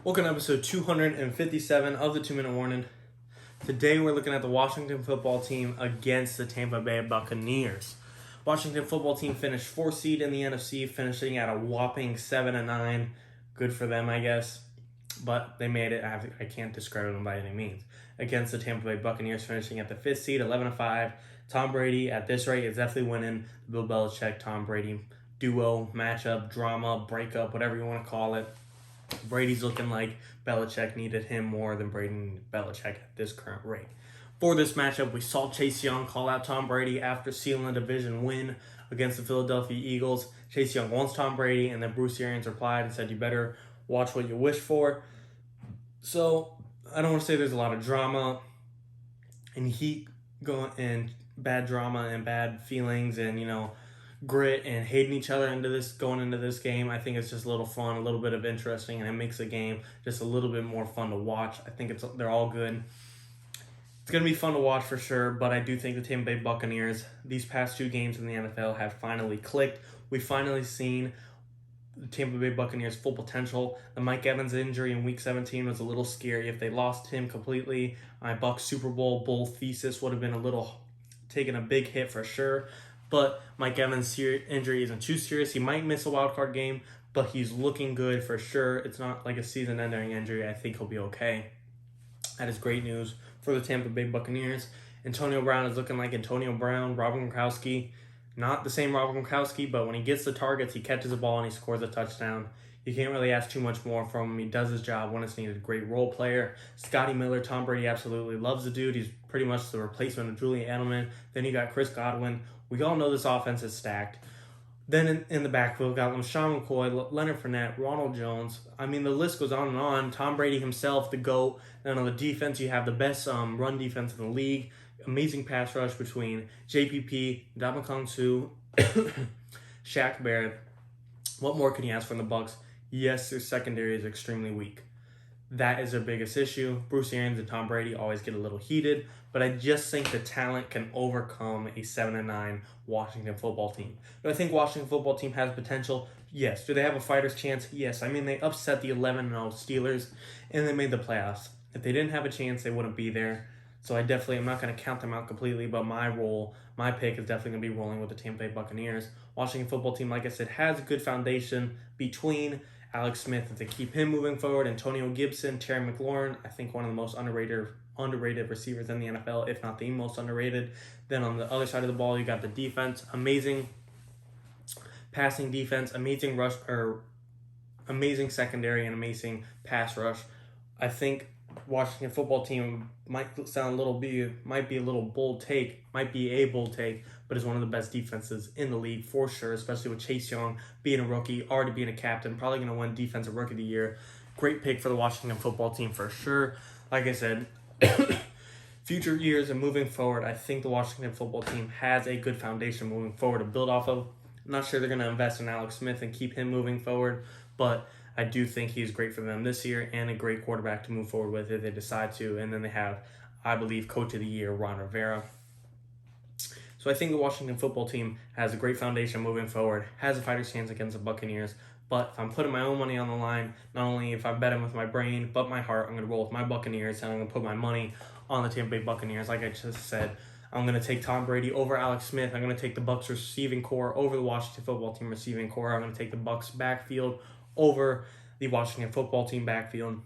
Welcome to episode 257 of the 2-Minute Warning. Today we're looking at the Washington football team against the Tampa Bay Buccaneers. Washington football team finished 4th seed in the NFC, finishing at a whopping 7-9. Good for them, I guess. But they made it. I can't describe them by any means. Against the Tampa Bay Buccaneers, finishing at the 5th seed, 11-5. Tom Brady, at this rate, is definitely winning the Bill Belichick, Tom Brady duo, matchup, drama, breakup, whatever you want to call it. Brady's looking like Belichick needed him more than Brady needed Belichick at this current rate. For this matchup, we saw JChase Young call out Tom Brady after sealing a division win against the Philadelphia Eagles. JChase Young wants Tom Brady, and then Bruce Arians replied and said, "You better watch what you wish for." So I don't want to say there's a lot of drama and heat going, and bad drama and bad feelings and grit and hating each other going into this game. I think it's just a little fun, a little bit of interesting, and it makes the game just a little bit more fun to watch. I think they're all good. It's going to be fun to watch for sure, but I do think the Tampa Bay Buccaneers, these past 2 games in the NFL, have finally clicked. We've finally seen the Tampa Bay Buccaneers' full potential. The Mike Evans injury in Week 17 was a little scary. If they lost him completely, my Bucs Super Bowl thesis would have been taken a big hit for sure. But Mike Evans' injury isn't too serious. He might miss a wildcard game, but he's looking good for sure. It's not like a season-ending injury. I think he'll be okay. That is great news for the Tampa Bay Buccaneers. Antonio Brown is looking like Antonio Brown, Rob Gronkowski. Not the same Rob Gronkowski, but when he gets the targets, he catches the ball and he scores a touchdown. You can't really ask too much more from him. He does his job when it's needed. Great role player. Scotty Miller, Tom Brady absolutely loves the dude. He's pretty much the replacement of Julian Edelman. Then you got Chris Godwin. We all know this offense is stacked. Then in the backfield, we got LaShawn McCoy, Leonard Fournette, Ronald Jones. I mean, the list goes on and on. Tom Brady himself, the GOAT. Then on the defense, you have the best run defense in the league. Amazing pass rush between JPP, Ndamukong Suh, Shaq Barrett. What more can you ask from the Bucs? Yes, their secondary is extremely weak. That is their biggest issue. Bruce Arians and Tom Brady always get a little heated, but I just think the talent can overcome a 7-9 Washington football team. Do I think Washington football team has potential? Yes. Do they have a fighter's chance? Yes. I mean, they upset the 11-0 Steelers, and they made the playoffs. If they didn't have a chance, they wouldn't be there. So I'm not going to count them out completely, but my pick is definitely going to be rolling with the Tampa Bay Buccaneers. Washington football team, like I said, has a good foundation between Alex Smith, if they keep him moving forward, Antonio Gibson, Terry McLaurin, I think one of the most underrated receivers in the NFL, if not the most underrated. Then on the other side of the ball, you got the defense, amazing passing defense, amazing amazing secondary, and amazing pass rush. I think Washington football team might be a bold take, but is one of the best defenses in the league for sure, especially with JChase Young being a rookie, already being a captain, probably going to win Defensive Rookie of the Year. Great pick for the Washington football team for sure. Like I said, future years and moving forward, I think the Washington football team has a good foundation moving forward to build off of. I'm not sure they're going to invest in Alex Smith and keep him moving forward, but I do think he's great for them this year and a great quarterback to move forward with if they decide to. And then they have, I believe, Coach of the Year, Ron Rivera. So I think the Washington football team has a great foundation moving forward, has a fighter's chance against the Buccaneers. But if I'm putting my own money on the line, not only if I'm betting with my brain, but my heart, I'm going to roll with my Buccaneers, and I'm going to put my money on the Tampa Bay Buccaneers. Like I just said, I'm going to take Tom Brady over Alex Smith. I'm going to take the Bucs receiving core over the Washington football team receiving core. I'm going to take the Bucs backfield over the Washington football team backfield.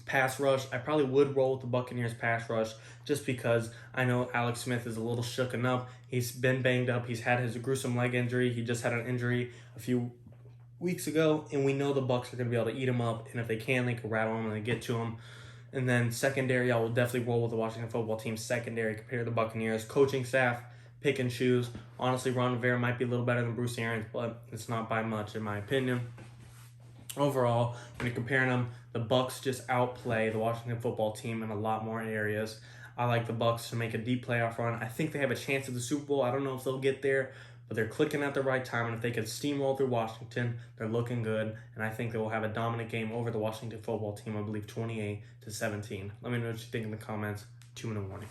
Pass rush, I probably would roll with the Buccaneers pass rush just because I know Alex Smith is a little shooken up. He's been banged up. He's had his gruesome leg injury. He just had an injury a few weeks ago, and we know the Bucs are going to be able to eat him up, and if they can rattle him and they get to him. And then secondary, I will definitely roll with the Washington football team secondary compared to the Buccaneers. Coaching staff, pick and choose. Honestly, Ron Rivera might be a little better than Bruce Arians, but it's not by much in my opinion. Overall, when you're comparing them, the Bucs just outplay the Washington football team in a lot more areas. I like the Bucs to make a deep playoff run. I think they have a chance at the Super Bowl. I don't know if they'll get there, but they're clicking at the right time, and if they could steamroll through Washington, they're looking good, and I think they will have a dominant game over the Washington football team, I believe 28-17. Let me know what you think in the comments. 2-minute warning.